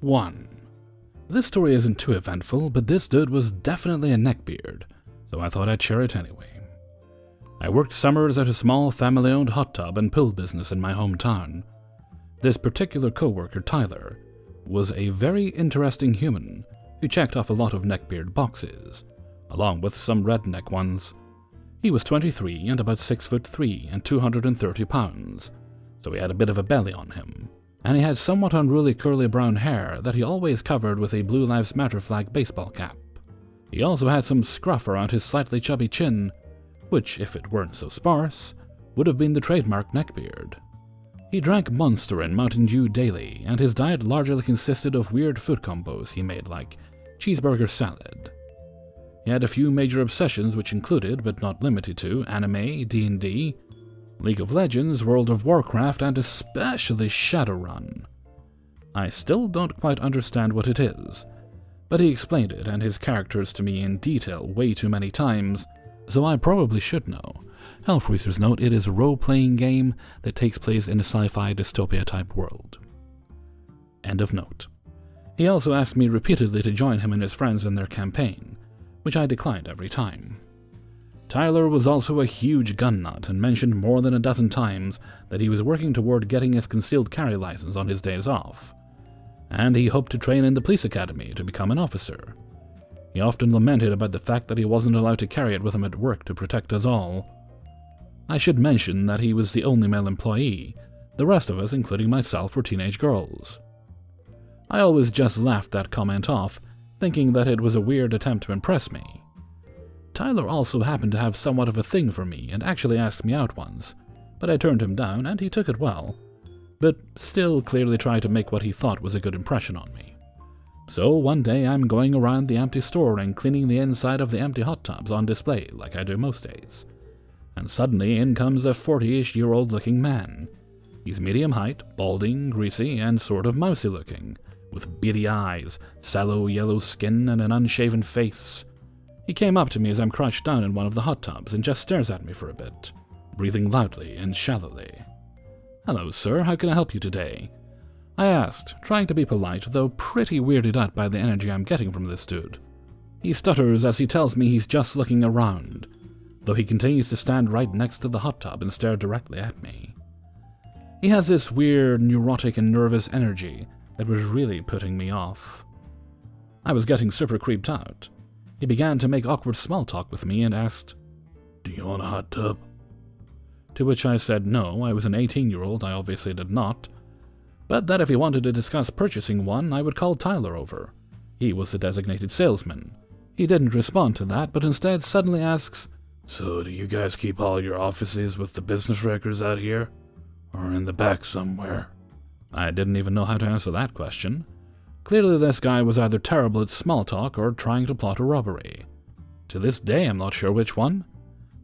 1. This story isn't too eventful, but this dude was definitely a neckbeard, so I thought I'd share it anyway. I worked summers at a small family-owned hot tub and pill business in my hometown. This particular co-worker, Tyler, was a very interesting human who checked off a lot of neckbeard boxes, along with some redneck ones. He was 23 and about 6'3" and 230 pounds, so he had a bit of a belly on him, and he had somewhat unruly curly brown hair that he always covered with a Blue Lives Matter flag baseball cap. He also had some scruff around his slightly chubby chin, which, if it weren't so sparse, would have been the trademark neckbeard. He drank Monster and Mountain Dew daily, and his diet largely consisted of weird food combos he made like cheeseburger salad. He had a few major obsessions which included, but not limited to, anime, D&D, League of Legends, World of Warcraft, and especially Shadowrun. I still don't quite understand what it is, but he explained it and his characters to me in detail way too many times, so I probably should know. Hellfreezer's note, it is a role-playing game that takes place in a sci-fi dystopia-type world. End of note. He also asked me repeatedly to join him and his friends in their campaign, which I declined every time. Tyler was also a huge gun nut and mentioned more than a dozen times that he was working toward getting his concealed carry license on his days off, and he hoped to train in the police academy to become an officer. He often lamented about the fact that he wasn't allowed to carry it with him at work to protect us all. I should mention that he was the only male employee. The rest of us, including myself, were teenage girls. I always just laughed that comment off, thinking that it was a weird attempt to impress me. Tyler also happened to have somewhat of a thing for me and actually asked me out once, but I turned him down and he took it well, but still clearly tried to make what he thought was a good impression on me. So one day I'm going around the empty store and cleaning the inside of the empty hot tubs on display like I do most days, and suddenly in comes a 40-ish-year-old looking man. He's medium height, balding, greasy, and sort of mousy looking, with beady eyes, sallow yellow skin, and an unshaven face. He came up to me as I'm crouched down in one of the hot tubs and just stares at me for a bit, breathing loudly and shallowly. "Hello, sir, how can I help you today?" I asked, trying to be polite, though pretty weirded out by the energy I'm getting from this dude. He stutters as he tells me he's just looking around, though he continues to stand right next to the hot tub and stare directly at me. He has this weird, neurotic and nervous energy that was really putting me off. I was getting super creeped out. He began to make awkward small talk with me and asked, "Do you want a hot tub?" To which I said no, I was an 18-year-old, I obviously did not, but that if he wanted to discuss purchasing one, I would call Tyler over. He was the designated salesman. He didn't respond to that, but instead suddenly asks, "So do you guys keep all your offices with the business records out here? Or in the back somewhere?" I didn't even know how to answer that question. Clearly this guy was either terrible at small talk or trying to plot a robbery. To this day I'm not sure which one,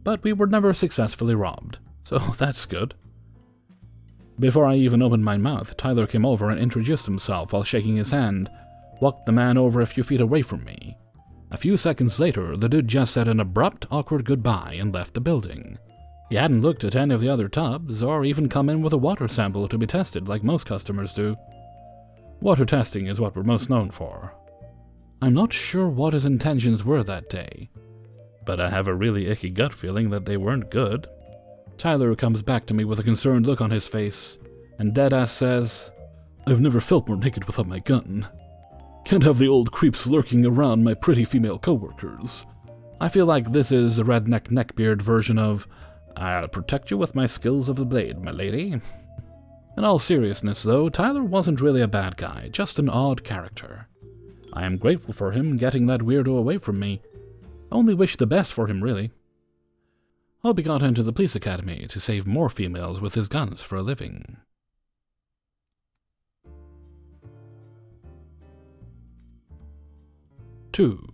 but we were never successfully robbed, so that's good. Before I even opened my mouth, Tyler came over and introduced himself while shaking his hand, walked the man over a few feet away from me. A few seconds later, the dude just said an abrupt, awkward goodbye and left the building. He hadn't looked at any of the other tubs, or even come in with a water sample to be tested like most customers do. Water testing is what we're most known for. I'm not sure what his intentions were that day, but I have a really icky gut feeling that they weren't good. Tyler comes back to me with a concerned look on his face, and deadass says, "I've never felt more naked without my gun. Can't have the old creeps lurking around my pretty female coworkers." I feel like this is a redneck neckbeard version of, "I'll protect you with my skills of the blade, my lady." In all seriousness, though, Tyler wasn't really a bad guy, just an odd character. I am grateful for him getting that weirdo away from me. Only wish the best for him, really. Hope he got into the police academy to save more females with his guns for a living. 2.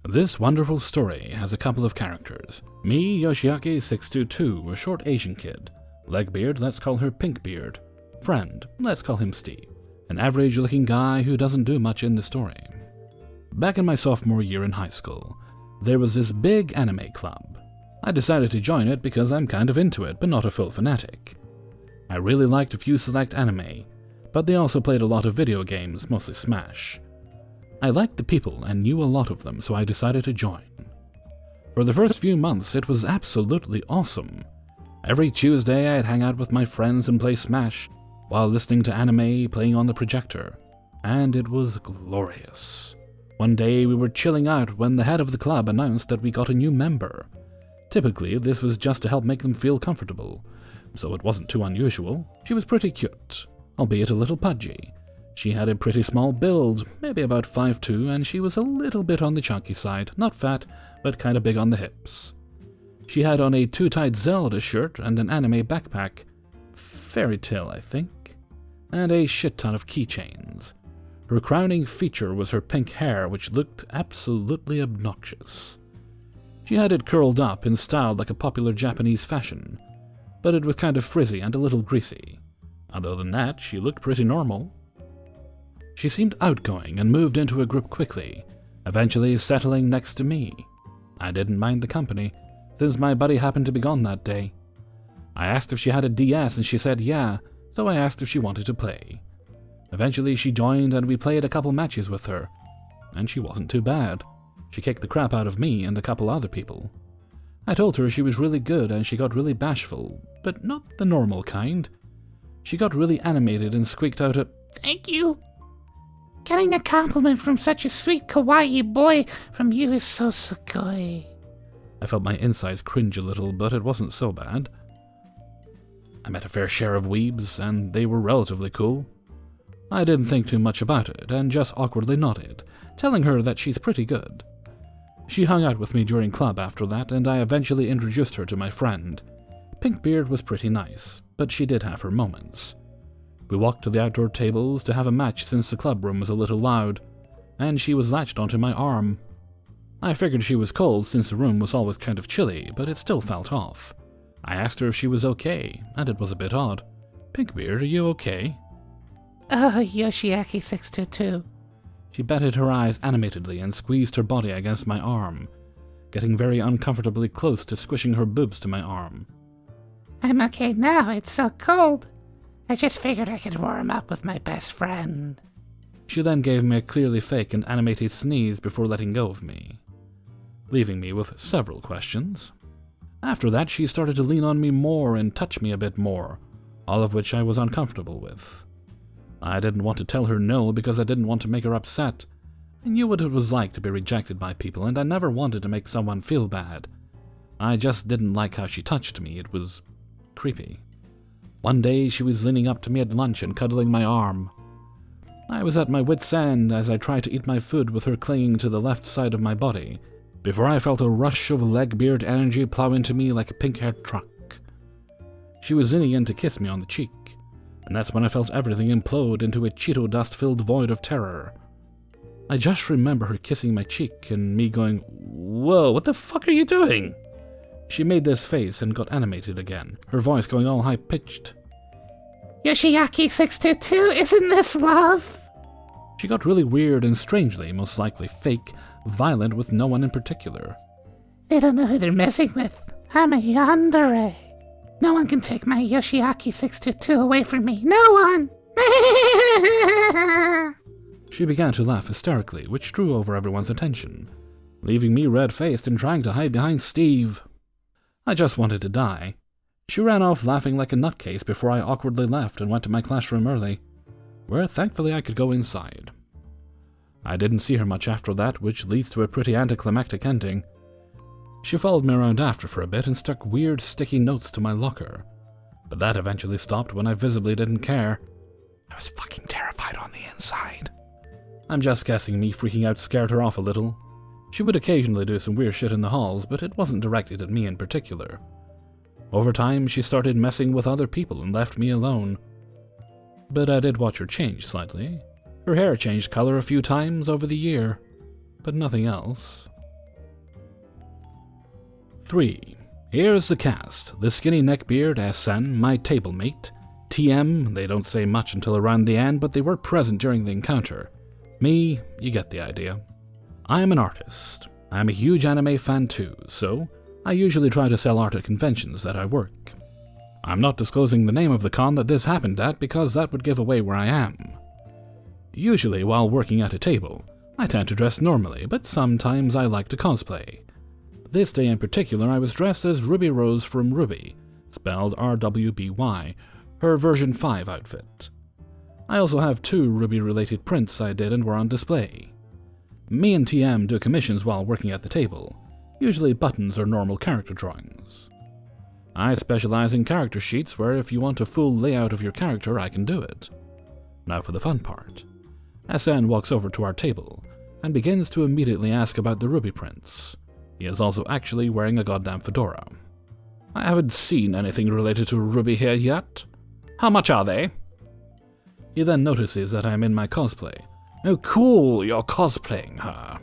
This wonderful story has a couple of characters. Me, Yoshiaki622, a short Asian kid. Legbeard, let's call her Pinkbeard. Friend, let's call him Steve. An average-looking guy who doesn't do much in the story. Back in my sophomore year in high school, there was this big anime club. I decided to join it because I'm kind of into it, but not a full fanatic. I really liked a few select anime, but they also played a lot of video games, mostly Smash. I liked the people and knew a lot of them, so I decided to join. For the first few months, it was absolutely awesome. Every Tuesday, I'd hang out with my friends and play Smash, while listening to anime playing on the projector, and it was glorious. One day, we were chilling out when the head of the club announced that we got a new member. Typically, this was just to help make them feel comfortable, so it wasn't too unusual. She was pretty cute, albeit a little pudgy. She had a pretty small build, maybe about 5'2", and she was a little bit on the chunky side, not fat, but kinda big on the hips. She had on a too-tight Zelda shirt and an anime backpack, Fairy Tail I think, and a shit ton of keychains. Her crowning feature was her pink hair, which looked absolutely obnoxious. She had it curled up and styled like a popular Japanese fashion, but it was kind of frizzy and a little greasy. Other than that, she looked pretty normal. She seemed outgoing and moved into a group quickly, eventually settling next to me. I didn't mind the company, since my buddy happened to be gone that day. I asked if she had a DS and she said yeah, so I asked if she wanted to play. Eventually she joined and we played a couple matches with her, and she wasn't too bad. She kicked the crap out of me and a couple other people. I told her she was really good and she got really bashful, but not the normal kind. She got really animated and squeaked out a "Thank you! Getting a compliment from such a sweet kawaii boy from you is so sugoi." I felt my insides cringe a little, but it wasn't so bad. I met a fair share of weebs, and they were relatively cool. I didn't think too much about it, and just awkwardly nodded, telling her that she's pretty good. She hung out with me during club after that, and I eventually introduced her to my friend. Pinkbeard was pretty nice, but she did have her moments. We walked to the outdoor tables to have a match since the club room was a little loud, and she was latched onto my arm. I figured she was cold since the room was always kind of chilly, but it still felt off. I asked her if she was okay, and it was a bit odd. "Pinkbeard, are you okay?" "Oh, Yoshiaki622. She batted her eyes animatedly and squeezed her body against my arm, getting very uncomfortably close to squishing her boobs to my arm. "I'm okay now, it's so cold. I just figured I could warm up with my best friend." She then gave me a clearly fake and animated sneeze before letting go of me, leaving me with several questions. After that, she started to lean on me more and touch me a bit more, all of which I was uncomfortable with. I didn't want to tell her no because I didn't want to make her upset. I knew what it was like to be rejected by people, and I never wanted to make someone feel bad. I just didn't like how she touched me. It was creepy. One day, she was leaning up to me at lunch and cuddling my arm. I was at my wit's end as I tried to eat my food with her clinging to the left side of my body, before I felt a rush of Neckbeard energy plow into me like a pink-haired truck. She was leaning in to kiss me on the cheek, and that's when I felt everything implode into a Cheeto dust-filled void of terror. I just remember her kissing my cheek and me going, "Whoa, what the fuck are you doing?" She made this face and got animated again, her voice going all high-pitched. "Yoshiaki622, isn't this love?" She got really weird and strangely, most likely fake, violent with no one in particular. "They don't know who they're messing with. I'm a yandere. No one can take my Yoshiaki622 away from me. No one!" She began to laugh hysterically, which drew over everyone's attention, leaving me red-faced and trying to hide behind Steve. I just wanted to die. She ran off laughing like a nutcase before I awkwardly left and went to my classroom early, where thankfully I could go inside. I didn't see her much after that, which leads to a pretty anticlimactic ending. She followed me around after for a bit and stuck weird sticky notes to my locker, but that eventually stopped when I visibly didn't care. I was fucking terrified on the inside. I'm just guessing me freaking out scared her off a little. She would occasionally do some weird shit in the halls, but it wasn't directed at me in particular. Over time, she started messing with other people and left me alone. But I did watch her change slightly. Her hair changed color a few times over the year, but nothing else. 3. Here's the cast. The skinny Neckbeard as Sen, my table mate. TM, they don't say much until around the end, but they were present during the encounter. Me, you get the idea. I am an artist. I am a huge anime fan too, so I usually try to sell art at conventions that I work. I'm not disclosing the name of the con that this happened at because that would give away where I am. Usually, while working at a table, I tend to dress normally, but sometimes I like to cosplay. This day in particular, I was dressed as Ruby Rose from Ruby, spelled RWBY, her version 5 outfit. I also have 2 Ruby-related prints I did and were on display. Me and TM do commissions while working at the table, usually buttons or normal character drawings. I specialize in character sheets where if you want a full layout of your character, I can do it. Now for the fun part. SN walks over to our table and begins to immediately ask about the Ruby prints. He is also actually wearing a goddamn fedora. I haven't seen anything related to Ruby here yet. How much are they? He then notices that I'm in my cosplay. Oh cool, you're cosplaying her.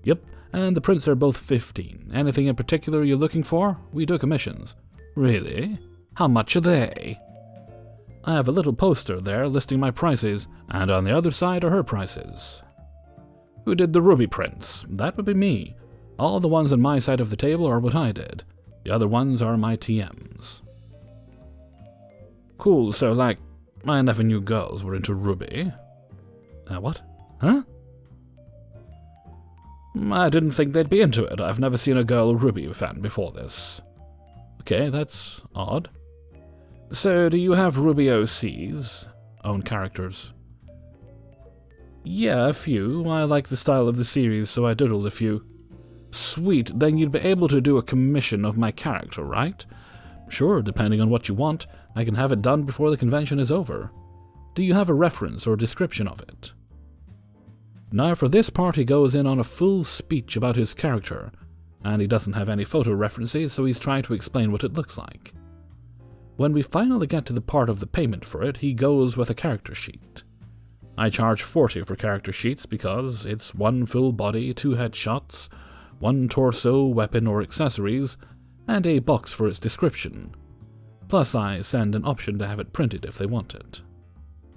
Yep, and the prints are both 15. Anything in particular you're looking for? We do commissions. Really? How much are they? I have a little poster there listing my prices, and on the other side are her prices. Who did the Ruby prints? That would be me. All the ones on my side of the table are what I did. The other ones are my TM's. Cool, so like, I never knew girls were into Ruby. What? Huh? I didn't think they'd be into it. I've never seen a girl Ruby fan before this. Okay, that's odd. So, do you have Ruby OCs? Own characters? Yeah, a few. I like the style of the series, so I doodled a few. Sweet, then you'd be able to do a commission of my character, right? Sure, depending on what you want, I can have it done before the convention is over. Do you have a reference or description of it? Now for this part he goes in on a full speech about his character, and he doesn't have any photo references, so he's trying to explain what it looks like. When we finally get to the part of the payment for it, he goes with a character sheet. I charge 40 for character sheets because it's 1 full body, 2 headshots, 1 torso, weapon or accessories, and a box for its description. Plus I send an option to have it printed if they want it.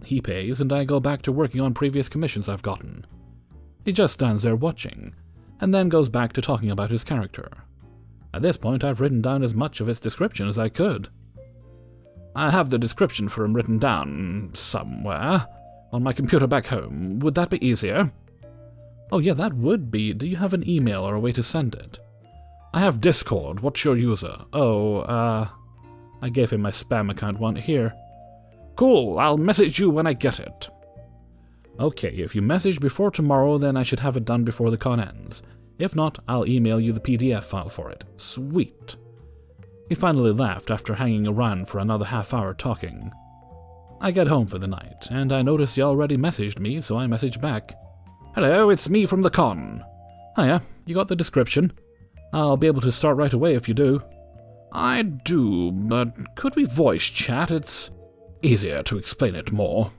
He pays and I go back to working on previous commissions I've gotten. He just stands there watching, and then goes back to talking about his character. At this point I've written down as much of its description as I could. I have the description for him written down somewhere, on my computer back home. Would that be easier? Oh yeah, that would be. Do you have an email or a way to send it? I have Discord. What's your user? Oh, I gave him my spam account one here. Cool, I'll message you when I get it. Okay, if you message before tomorrow, then I should have it done before the con ends. If not, I'll email you the PDF file for it. Sweet. He finally left after hanging around for another half hour talking. I get home for the night, and I notice he already messaged me, so I message back. Hello, it's me from the con. Hiya, you got the description? I'll be able to start right away if you do. I do, but could we voice chat? It's easier to explain it more.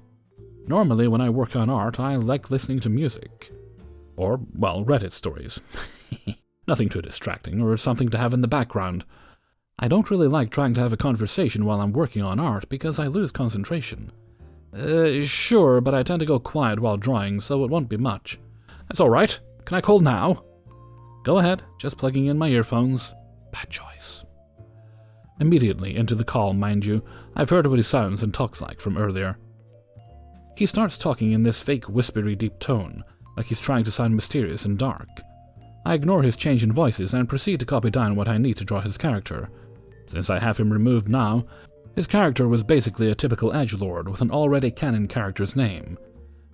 Normally when I work on art, I like listening to music. Or, well, Reddit stories. Nothing too distracting, or something to have in the background. I don't really like trying to have a conversation while I'm working on art because I lose concentration. Sure, but I tend to go quiet while drawing, so it won't be much. That's alright. Can I call now? Go ahead, just plugging in my earphones. Bad choice. Immediately into the call, mind you. I've heard what he sounds and talks like from earlier. He starts talking in this fake whispery deep tone, like he's trying to sound mysterious and dark. I ignore his change in voices and proceed to copy down what I need to draw his character. Since I have him removed now, his character was basically a typical edgelord with an already canon character's name,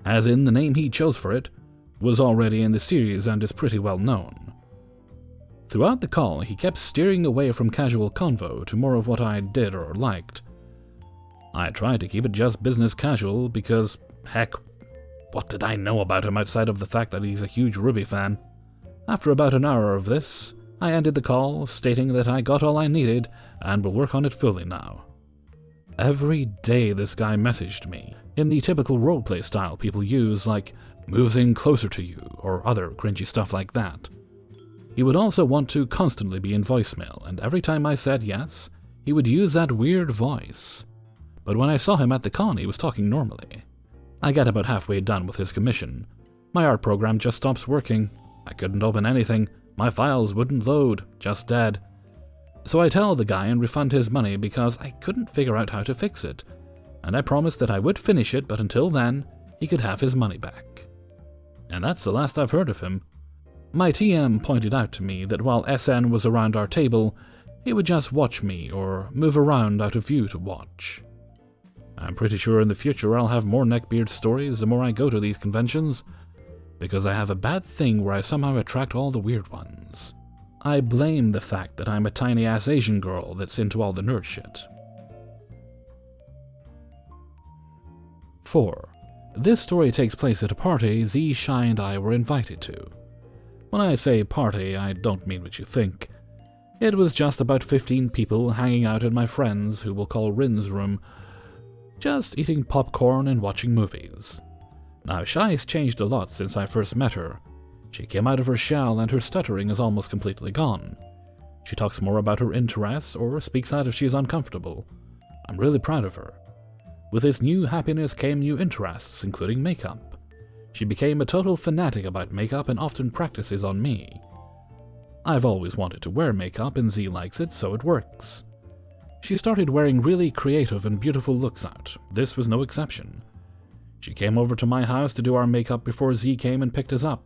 as in the name he chose for it was already in the series and is pretty well known. Throughout the call, he kept steering away from casual convo to more of what I did or liked. I tried to keep it just business casual because, heck, what did I know about him outside of the fact that he's a huge Ruby fan? After about an hour of this, I ended the call, stating that I got all I needed and will work on it fully now. Every day this guy messaged me, in the typical roleplay style people use, like moves in closer to you, or other cringy stuff like that. He would also want to constantly be in voicemail, and every time I said yes, he would use that weird voice. But when I saw him at the con, he was talking normally. I got about halfway done with his commission. My art program just stops working. I couldn't open anything. My files wouldn't load, just dead. So I tell the guy and refund his money because I couldn't figure out how to fix it, and I promised that I would finish it, but until then, he could have his money back. And that's the last I've heard of him. My TM pointed out to me that while SN was around our table, he would just watch me or move around out of view to watch. I'm pretty sure in the future I'll have more Neckbeard stories the more I go to these conventions, because I have a bad thing where I somehow attract all the weird ones. I blame the fact that I'm a tiny-ass Asian girl that's into all the nerd shit. 4. This story takes place at a party Z, Shy, and I were invited to. When I say party, I don't mean what you think. It was just about 15 people hanging out at my friend's, who we'll call Rin's room, just eating popcorn and watching movies. Now, Shy's changed a lot since I first met her. She came out of her shell and her stuttering is almost completely gone. She talks more about her interests or speaks out if she is uncomfortable. I'm really proud of her. With this new happiness came new interests, including makeup. She became a total fanatic about makeup and often practices on me. I've always wanted to wear makeup and Z likes it, so it works. She started wearing really creative and beautiful looks out. This was no exception. She came over to my house to do our makeup before Z came and picked us up.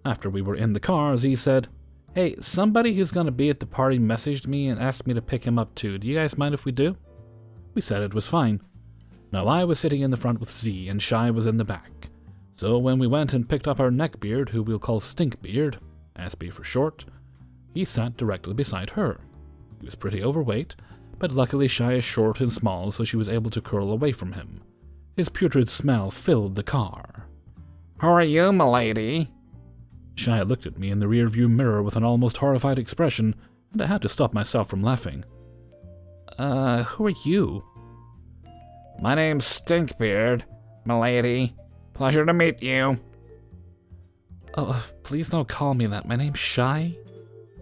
After we were in the car, Z said, "Hey, somebody who's gonna be at the party messaged me and asked me to pick him up too. Do you guys mind if we do?" We said it was fine. Now I was sitting in the front with Z and Shy was in the back. So when we went and picked up our Neckbeard, who we'll call Stinkbeard, SB for short, he sat directly beside her. He was pretty overweight, but luckily Shy is short and small, so she was able to curl away from him. His putrid smell filled the car. "Who are you, m'lady?" Shy looked at me in the rearview mirror with an almost horrified expression, and I had to stop myself from laughing. Who are you?" "My name's Stinkbeard, m'lady. Pleasure to meet you." "Oh, please don't call me that. My name's Shy."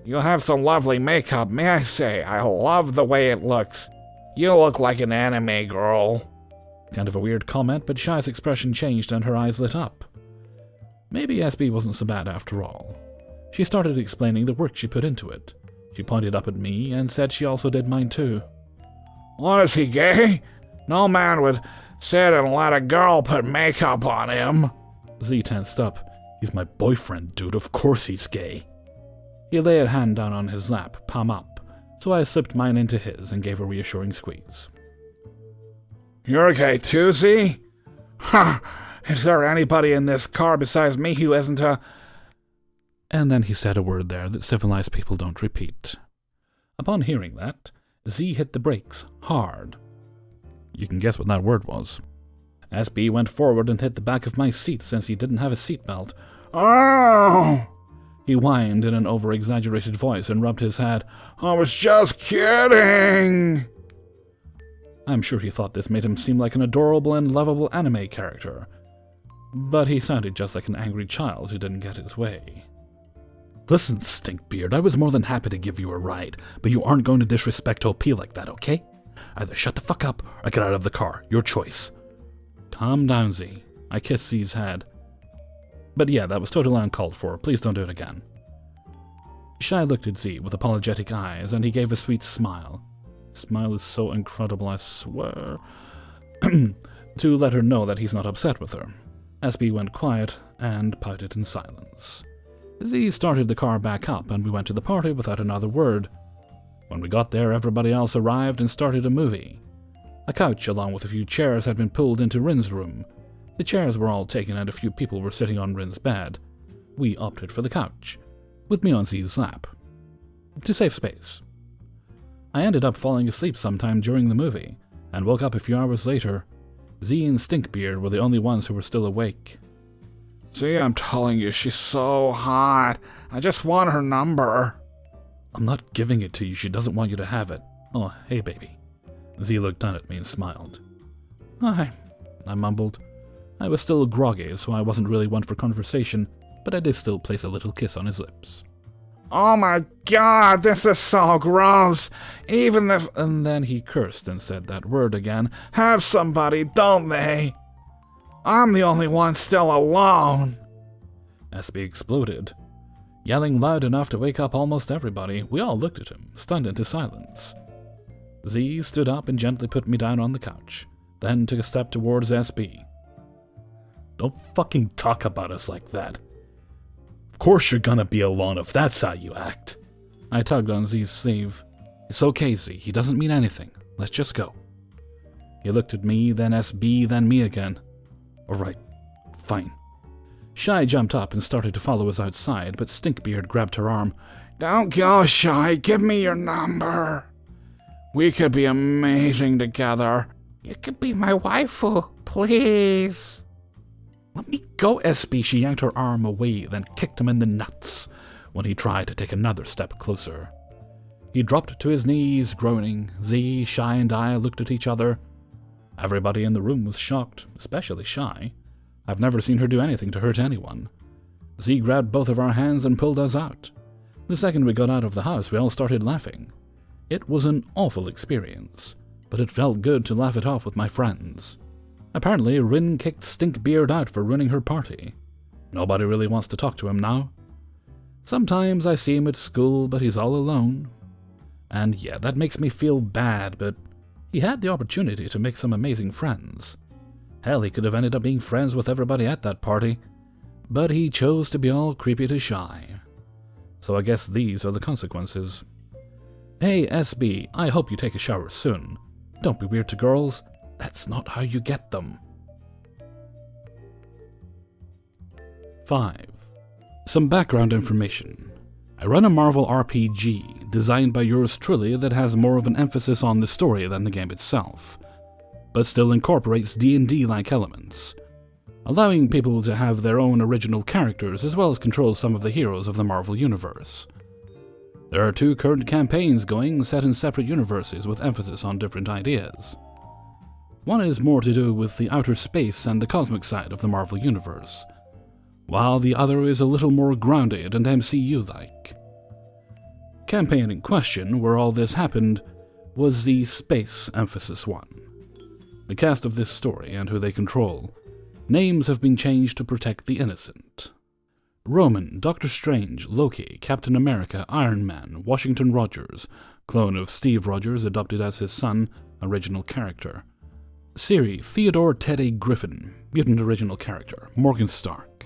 "You have some lovely makeup, may I say. I love the way it looks. You look like an anime girl." Kind of a weird comment, but Shy's expression changed and her eyes lit up. Maybe SB wasn't so bad after all. She started explaining the work she put into it. She pointed up at me and said she also did mine too. "What, is he gay? No man would sit and let a girl put makeup on him." Z tensed up. "He's my boyfriend, dude. Of course he's gay." He lay a hand down on his lap, palm up, so I slipped mine into his and gave a reassuring squeeze. "You're gay too, Z? Huh. Is there anybody in this car besides me who isn't a—" And then he said a word there that civilized people don't repeat. Upon hearing that, Z hit the brakes hard. You can guess what that word was. SB went forward and hit the back of my seat since he didn't have a seatbelt. "Oh!" He whined in an over-exaggerated voice and rubbed his head. "I was just kidding." I'm sure he thought this made him seem like an adorable and lovable anime character, but he sounded just like an angry child who didn't get his way. "Listen, Stinkbeard, I was more than happy to give you a ride, but you aren't going to disrespect OP like that, okay? Either shut the fuck up or get out of the car. Your choice." "Calm down, Z." I kissed Z's head. "But yeah, that was totally uncalled for. Please don't do it again." Shy looked at Z with apologetic eyes, and he gave a sweet smile. Smile is so incredible, I swear. To let her know that he's not upset with her. SB went quiet and pouted in silence. Z started the car back up, and we went to the party without another word. When we got there, everybody else arrived and started a movie. A couch along with a few chairs had been pulled into Rin's room. The chairs were all taken and a few people were sitting on Rin's bed. We opted for the couch, with me on Z's lap, to save space. I ended up falling asleep sometime during the movie, and woke up a few hours later. Z and Stinkbeard were the only ones who were still awake. "See, I'm telling you, she's so hot. I just want her number." "I'm not giving it to you. She doesn't want you to have it." "Oh, hey, baby." Z looked down at me and smiled. "Hi," I mumbled. I was still groggy, so I wasn't really one for conversation, but I did still place a little kiss on his lips. "Oh my god, this is so gross. Even if—" And then he cursed and said that word again. "Have somebody, don't they? I'm the only one still alone." SB exploded. Yelling loud enough to wake up almost everybody, we all looked at him, stunned into silence. Z stood up and gently put me down on the couch, then took a step towards SB. Don't fucking talk about us like that. Of course you're gonna be alone if that's how you act. I tugged on Z's sleeve. It's okay, Z, he doesn't mean anything. Let's just go. He looked at me, then SB, then me again. Alright, fine. Shy jumped up and started to follow us outside, but Stinkbeard grabbed her arm. Don't go, Shy. Give me your number. We could be amazing together. You could be my waifu, please. Let me go, SB. She yanked her arm away, then kicked him in the nuts when he tried to take another step closer. He dropped to his knees, groaning. Z, Shy, and I looked at each other. Everybody in the room was shocked, especially Shy. I've never seen her do anything to hurt anyone. Z grabbed both of our hands and pulled us out. The second we got out of the house, we all started laughing. It was an awful experience, but it felt good to laugh it off with my friends. Apparently, Rin kicked Stinkbeard out for ruining her party. Nobody really wants to talk to him now. Sometimes I see him at school, but he's all alone. And yeah, that makes me feel bad, but he had the opportunity to make some amazing friends. Hell, he could have ended up being friends with everybody at that party, but he chose to be all creepy to Shy. So I guess these are the consequences. Hey, SB, I hope you take a shower soon. Don't be weird to girls. That's not how you get them. 5. Some background information. I run a Marvel RPG, designed by yours truly, that has more of an emphasis on the story than the game itself, but still incorporates D&D-like elements, allowing people to have their own original characters as well as control some of the heroes of the Marvel Universe. There are 2 current campaigns going, set in separate universes with emphasis on different ideas. One is more to do with the outer space and the cosmic side of the Marvel Universe, while the other is a little more grounded and MCU-like. Campaign in question, where all this happened, was the space emphasis one. The cast of this story and who they control, names have been changed to protect the innocent. Roman, Doctor Strange, Loki, Captain America, Iron Man, Washington Rogers, clone of Steve Rogers adopted as his son, original character. Siri, Theodore Teddy Griffin, mutant original character, Morgan Stark.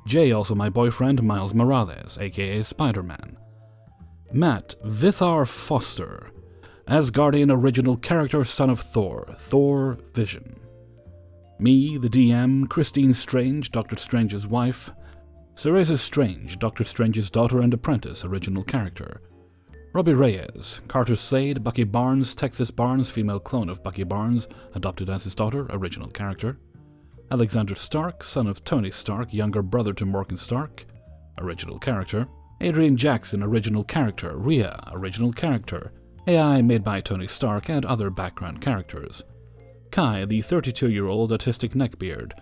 Jay, also my boyfriend, Miles Morales, aka Spider-Man. Matt, Vithar Foster, Asgardian original character, son of Thor, Thor Vision. Me, the DM, Christine Strange, Doctor Strange's wife. Cereza Strange, Doctor Strange's daughter and apprentice, original character. Robbie Reyes, Carter Slade, Bucky Barnes, Texas Barnes, female clone of Bucky Barnes, adopted as his daughter, original character. Alexander Stark, son of Tony Stark, younger brother to Morgan Stark, original character. Adrian Jackson, original character. Rhea, original character. AI made by Tony Stark and other background characters. Kai, the 32-year-old autistic neckbeard,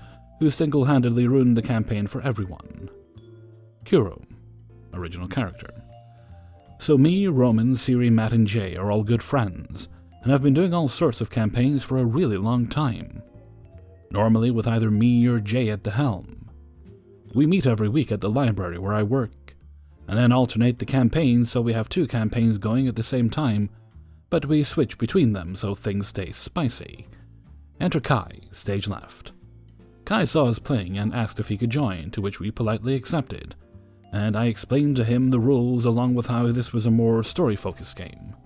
who single-handedly ruined the campaign for everyone. Kuro, original character. So me, Roman, Siri, Matt, and Jay are all good friends, and have been doing all sorts of campaigns for a really long time. Normally with either me or Jay at the helm. We meet every week at the library where I work, and then alternate the campaigns so we have 2 campaigns going at the same time, but we switch between them so things stay spicy. Enter Kai, stage left. Kai saw us playing and asked if he could join, to which we politely accepted, and I explained to him the rules along with how this was a more story-focused game.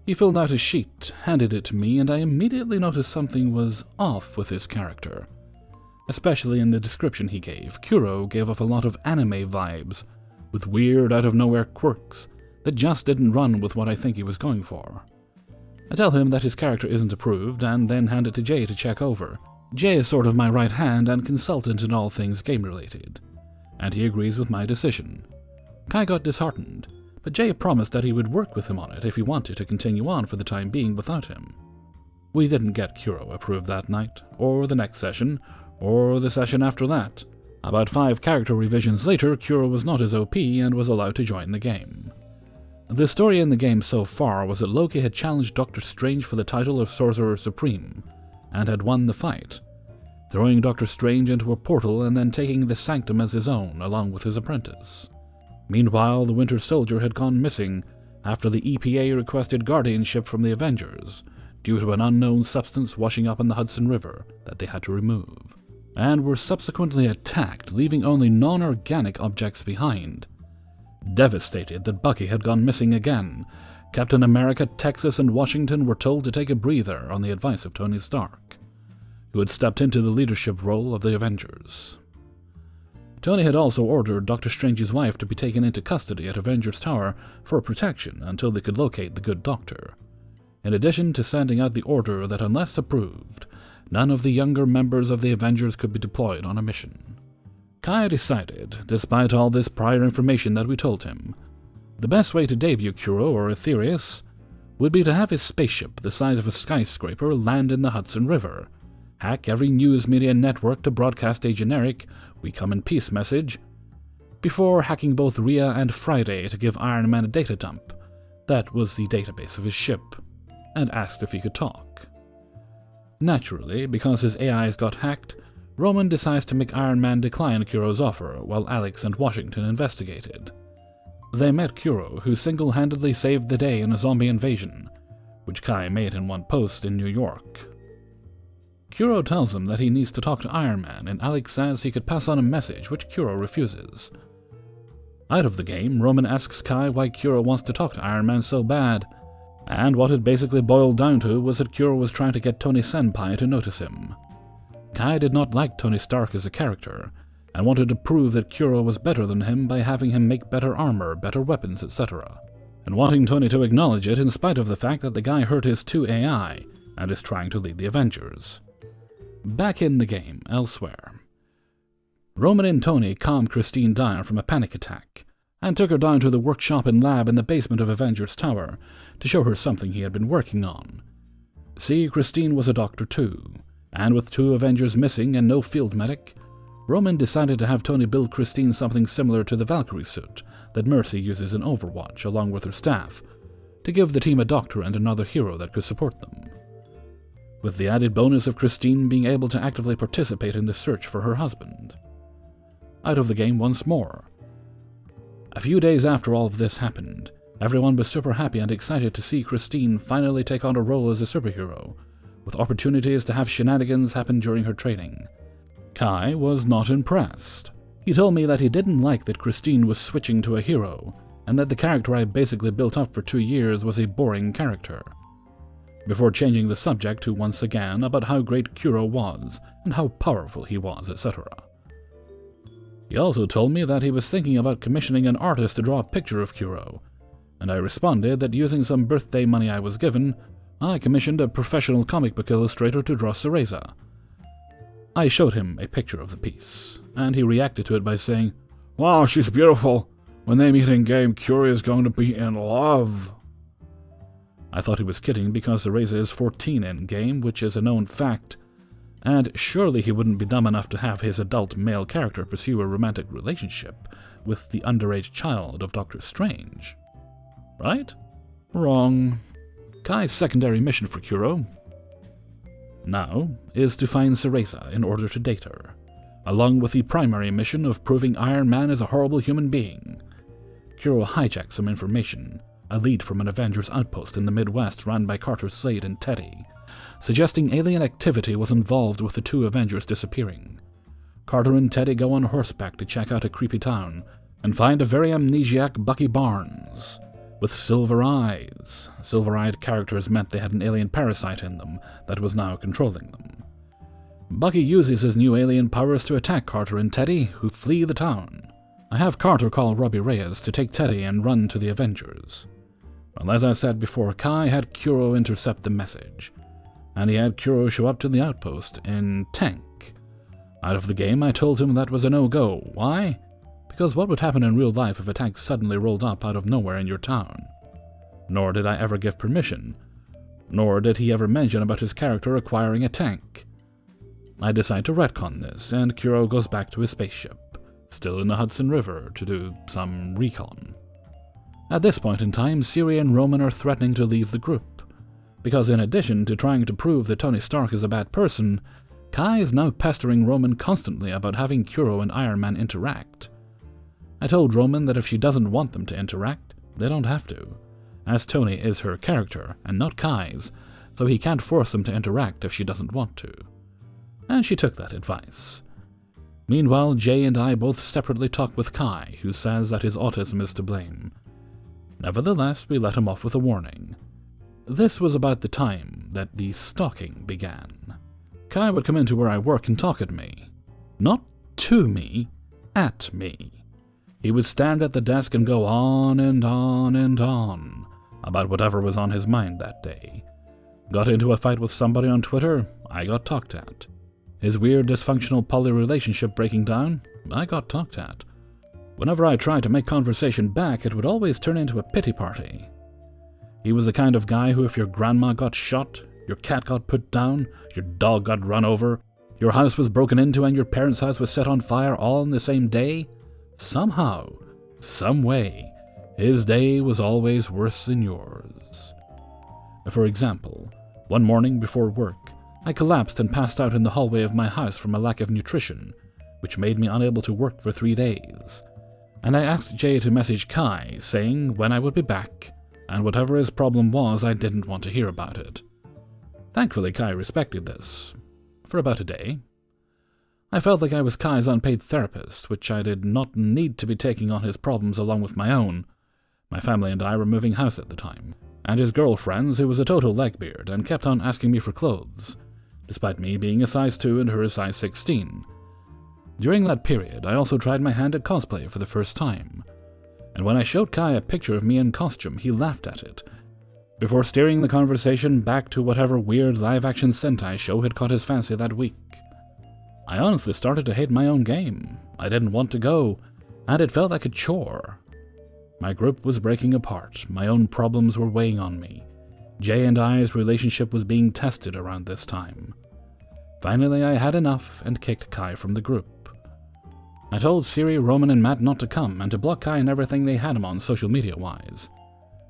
He filled out a sheet, handed it to me, and I immediately noticed something was off with his character. Especially in the description he gave, Kuro gave off a lot of anime vibes, with weird out-of-nowhere quirks that just didn't run with what I think he was going for. I tell him that his character isn't approved, and then hand it to Jay to check over. Jay is sort of my right hand and consultant in all things game-related, and he agrees with my decision. Kai got disheartened, but Jay promised that he would work with him on it if he wanted to continue on for the time being without him. We didn't get Kuro approved that night, or the next session, or the session after that. About 5 character revisions later, Kuro was not as OP and was allowed to join the game. The story in the game so far was that Loki had challenged Doctor Strange for the title of Sorcerer Supreme, and had won the fight, throwing Doctor Strange into a portal and then taking the sanctum as his own along with his apprentice. Meanwhile, the Winter Soldier had gone missing after the EPA requested guardianship from the Avengers due to an unknown substance washing up in the Hudson River that they had to remove, and were subsequently attacked, leaving only non-organic objects behind. Devastated that Bucky had gone missing again, Captain America, Texas, and Washington were told to take a breather on the advice of Tony Stark, who had stepped into the leadership role of the Avengers. Tony had also ordered Doctor Strange's wife to be taken into custody at Avengers Tower for protection until they could locate the good doctor, in addition to sending out the order that unless approved, none of the younger members of the Avengers could be deployed on a mission. Kai decided, despite all this prior information that we told him, the best way to debut Kuro or Aetherius would be to have his spaceship the size of a skyscraper land in the Hudson River, hack every news media network to broadcast a generic "We come in peace" message, before hacking both Rhea and Friday to give Iron Man a data dump. That was the database of his ship, and asked if he could talk. Naturally, because his AIs got hacked, Roman decides to make Iron Man decline Kuro's offer while Alex and Washington investigated. They met Kuro, who single-handedly saved the day in a zombie invasion, which Kai made in one post in New York. Kuro tells him that he needs to talk to Iron Man, and Alex says he could pass on a message, which Kuro refuses. Out of the game, Roman asks Kai why Kuro wants to talk to Iron Man so bad, and what it basically boiled down to was that Kuro was trying to get Tony Senpai to notice him. Kai did not like Tony Stark as a character, and wanted to prove that Kuro was better than him by having him make better armor, better weapons, etc., and wanting Tony to acknowledge it in spite of the fact that the guy hurt his 2 AI and is trying to lead the Avengers. Back in the game, elsewhere, Roman and Tony calmed Christine down from a panic attack, and took her down to the workshop and lab in the basement of Avengers Tower to show her something he had been working on. See, Christine was a doctor too, and with 2 Avengers missing and no field medic, Roman decided to have Tony build Christine something similar to the Valkyrie suit that Mercy uses in Overwatch along with her staff, to give the team a doctor and another hero that could support them, with the added bonus of Christine being able to actively participate in the search for her husband. Out of the game once more. A few days after all of this happened, everyone was super happy and excited to see Christine finally take on a role as a superhero, with opportunities to have shenanigans happen during her training. Kai was not impressed. He told me that he didn't like that Christine was switching to a hero, and that the character I basically built up for 2 years was a boring character, before changing the subject to once again about how great Kuro was, and how powerful he was, etc. He also told me that he was thinking about commissioning an artist to draw a picture of Kuro, and I responded that using some birthday money I was given, I commissioned a professional comic book illustrator to draw Cereza. I showed him a picture of the piece, and he reacted to it by saying, "Wow, she's beautiful. When they meet in-game, Kuro is going to be in love." I thought he was kidding because Cereza is 14 in-game, which is a known fact, and surely he wouldn't be dumb enough to have his adult male character pursue a romantic relationship with the underage child of Doctor Strange. Right? Wrong. Kai's secondary mission for Kuro now is to find Cereza in order to date her, along with the primary mission of proving Iron Man is a horrible human being. Kuro hijacked some information, a lead from an Avengers outpost in the Midwest run by Carter Slade and Teddy, suggesting alien activity was involved with the 2 Avengers disappearing. Carter and Teddy go on horseback to check out a creepy town and find a very amnesiac Bucky Barnes with silver eyes. Silver-eyed characters meant they had an alien parasite in them that was now controlling them. Bucky uses his new alien powers to attack Carter and Teddy, who flee the town. I have Carter call Robbie Reyes to take Teddy and run to the Avengers. Well, as I said before, Kai had Kuro intercept the message, and he had Kuro show up to the outpost in tank. Out of the game, I told him that was a no-go. Why? Because what would happen in real life if a tank suddenly rolled up out of nowhere in your town? Nor did I ever give permission, nor did he ever mention about his character acquiring a tank. I decide to retcon this, and Kuro goes back to his spaceship, still in the Hudson River, to do some recon. At this point in time, Siri and Roman are threatening to leave the group, because in addition to trying to prove that Tony Stark is a bad person, Kai is now pestering Roman constantly about having Kuro and Iron Man interact. I told Roman that if she doesn't want them to interact, they don't have to, as Tony is her character and not Kai's, so he can't force them to interact if she doesn't want to. And she took that advice. Meanwhile, Jay and I both separately talked with Kai, who says that his autism is to blame. Nevertheless, we let him off with a warning. This was about the time that the stalking began. Kai would come into where I work and talk at me. Not to me, at me. He would stand at the desk and go on and on and on about whatever was on his mind that day. Got into a fight with somebody on Twitter, I got talked at. His weird dysfunctional poly relationship breaking down, I got talked at. Whenever I tried to make conversation back, it would always turn into a pity party. He was the kind of guy who, if your grandma got shot, your cat got put down, your dog got run over, your house was broken into and your parents' house was set on fire all in the same day, somehow, some way, his day was always worse than yours. For example, one morning before work, I collapsed and passed out in the hallway of my house from a lack of nutrition, which made me unable to work for 3 days. And I asked Jay to message Kai, saying when I would be back, and whatever his problem was, I didn't want to hear about it. Thankfully, Kai respected this. For about a day. I felt like I was Kai's unpaid therapist, which I did not need to be taking on his problems along with my own. My family and I were moving house at the time, and his girlfriend, who was a total legbeard and kept on asking me for clothes, despite me being a size 2 and her a size 16. During that period, I also tried my hand at cosplay for the first time, and when I showed Kai a picture of me in costume, he laughed at it, before steering the conversation back to whatever weird live-action Sentai show had caught his fancy that week. I honestly started to hate my own game. I didn't want to go, and it felt like a chore. My group was breaking apart, my own problems were weighing on me. Jay and I's relationship was being tested around this time. Finally, I had enough and kicked Kai from the group. I told Siri, Roman, and Matt not to come and to block Kai and everything they had him on social media-wise.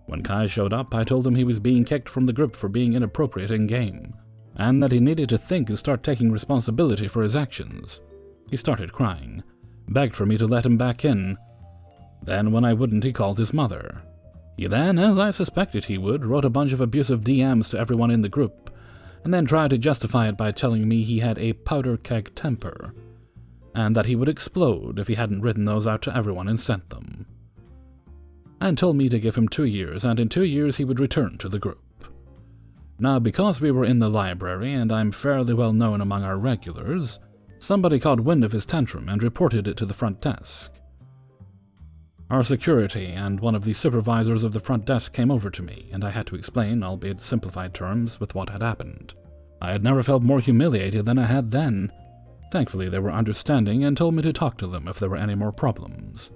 When Kai showed up, I told him he was being kicked from the group for being inappropriate in-game, and that he needed to think and start taking responsibility for his actions. He started crying, begged for me to let him back in. Then, when I wouldn't, he called his mother. He then, as I suspected he would, wrote a bunch of abusive DMs to everyone in the group, and then tried to justify it by telling me he had a powder keg temper, and that he would explode if he hadn't written those out to everyone and sent them. And told me to give him 2 years, and in 2 years he would return to the group. Now, because we were in the library, and I'm fairly well known among our regulars, somebody caught wind of his tantrum and reported it to the front desk. Our security and one of the supervisors of the front desk came over to me, and I had to explain, albeit simplified terms, with what had happened. I had never felt more humiliated than I had then. Thankfully, they were understanding and told me to talk to them if there were any more problems.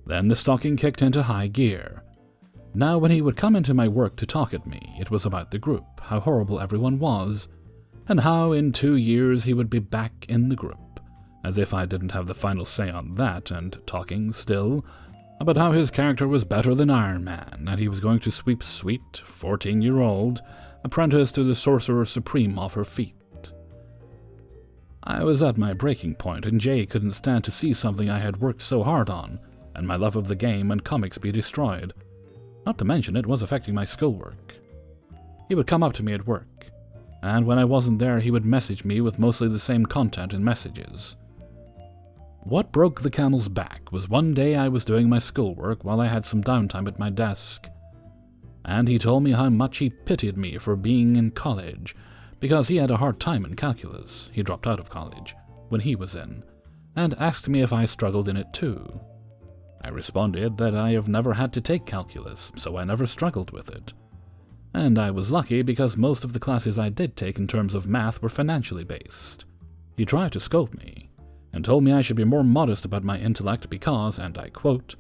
Then the stalking kicked into high gear. Now, when he would come into my work to talk at me, it was about the group, how horrible everyone was, and how in 2 years he would be back in the group. As if I didn't have the final say on that, and talking, still, about how his character was better than Iron Man, and he was going to sweep sweet, 14-year-old, apprentice to the Sorcerer Supreme off her feet. I was at my breaking point, and Jay couldn't stand to see something I had worked so hard on, and my love of the game and comics be destroyed. Not to mention it was affecting my schoolwork. He would come up to me at work, and when I wasn't there he would message me with mostly the same content in messages. What broke the camel's back was one day I was doing my schoolwork while I had some downtime at my desk, and he told me how much he pitied me for being in college, because he had a hard time in calculus, he dropped out of college, when he was in, and asked me if I struggled in it too. I responded that I have never had to take calculus, so I never struggled with it. And I was lucky because most of the classes I did take in terms of math were financially based. He tried to scold me, and told me I should be more modest about my intellect because, and I quote,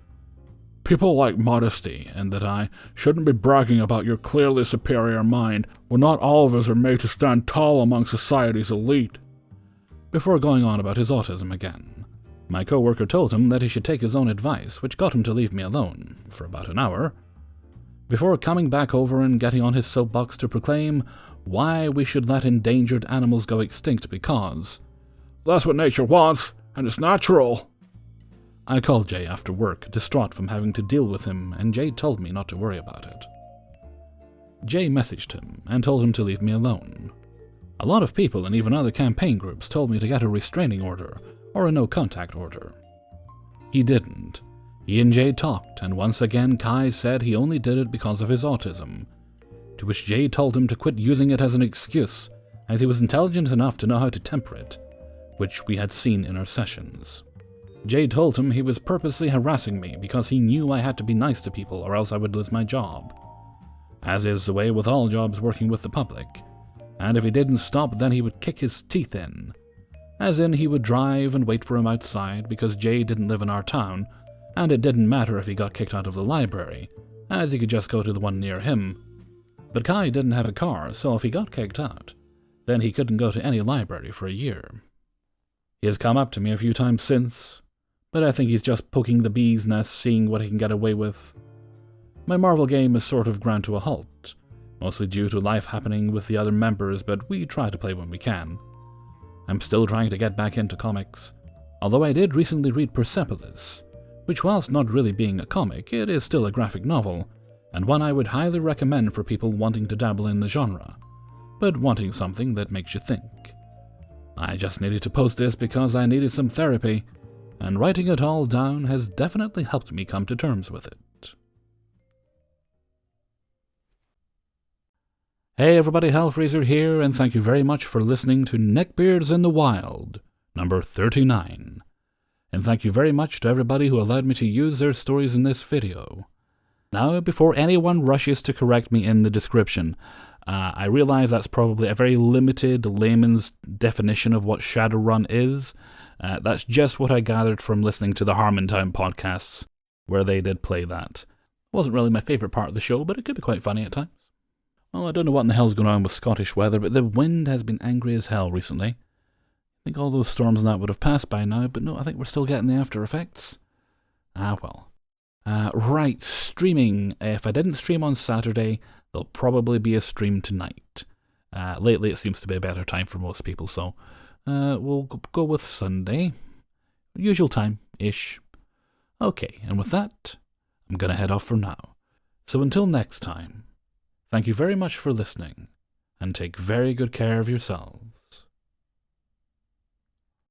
"People like modesty, and that I shouldn't be bragging about your clearly superior mind when not all of us are made to stand tall among society's elite," before going on about his autism again. My coworker told him that he should take his own advice, which got him to leave me alone, for about an hour, before coming back over and getting on his soapbox to proclaim why we should let endangered animals go extinct because that's what nature wants, and it's natural. I called Jay after work, distraught from having to deal with him, and Jay told me not to worry about it. Jay messaged him and told him to leave me alone. A lot of people and even other campaign groups told me to get a restraining order or a no-contact order. He didn't. He and Jay talked, and once again Kai said he only did it because of his autism, to which Jay told him to quit using it as an excuse, as he was intelligent enough to know how to temper it, which we had seen in our sessions. Jay told him he was purposely harassing me because he knew I had to be nice to people or else I would lose my job, as is the way with all jobs working with the public, and if he didn't stop then he would kick his teeth in, as in he would drive and wait for him outside because Jay didn't live in our town, and it didn't matter if he got kicked out of the library, as he could just go to the one near him. But Kai didn't have a car, so if he got kicked out, then he couldn't go to any library for a year. He has come up to me a few times since, but I think he's just poking the bee's nest, seeing what he can get away with. My Marvel game is sort of ground to a halt, mostly due to life happening with the other members, but we try to play when we can. I'm still trying to get back into comics, although I did recently read Persepolis, which whilst not really being a comic, it is still a graphic novel, and one I would highly recommend for people wanting to dabble in the genre, but wanting something that makes you think. I just needed to post this because I needed some therapy, and writing it all down has definitely helped me come to terms with it. Hey everybody, Hellfreezer here, and thank you very much for listening to Neckbeards in the Wild, number 39. And thank you very much to everybody who allowed me to use their stories in this video. Now, before anyone rushes to correct me in the description, I realize that's probably a very limited layman's definition of what Shadowrun is. That's just what I gathered from listening to the Harmontown podcasts, where they did play that. It wasn't really my favourite part of the show, but it could be quite funny at times. Well, I don't know what in the hell's going on with Scottish weather, but the wind has been angry as hell recently. I think all those storms and that would have passed by now, but no, I think we're still getting the after effects. Ah, well. Right, streaming. If I didn't stream on Saturday, there'll probably be a stream tonight. Lately it seems to be a better time for most people, so we'll go with Sunday. Usual time-ish. Okay, and with that, I'm going to head off for now. So until next time, thank you very much for listening, and take very good care of yourselves.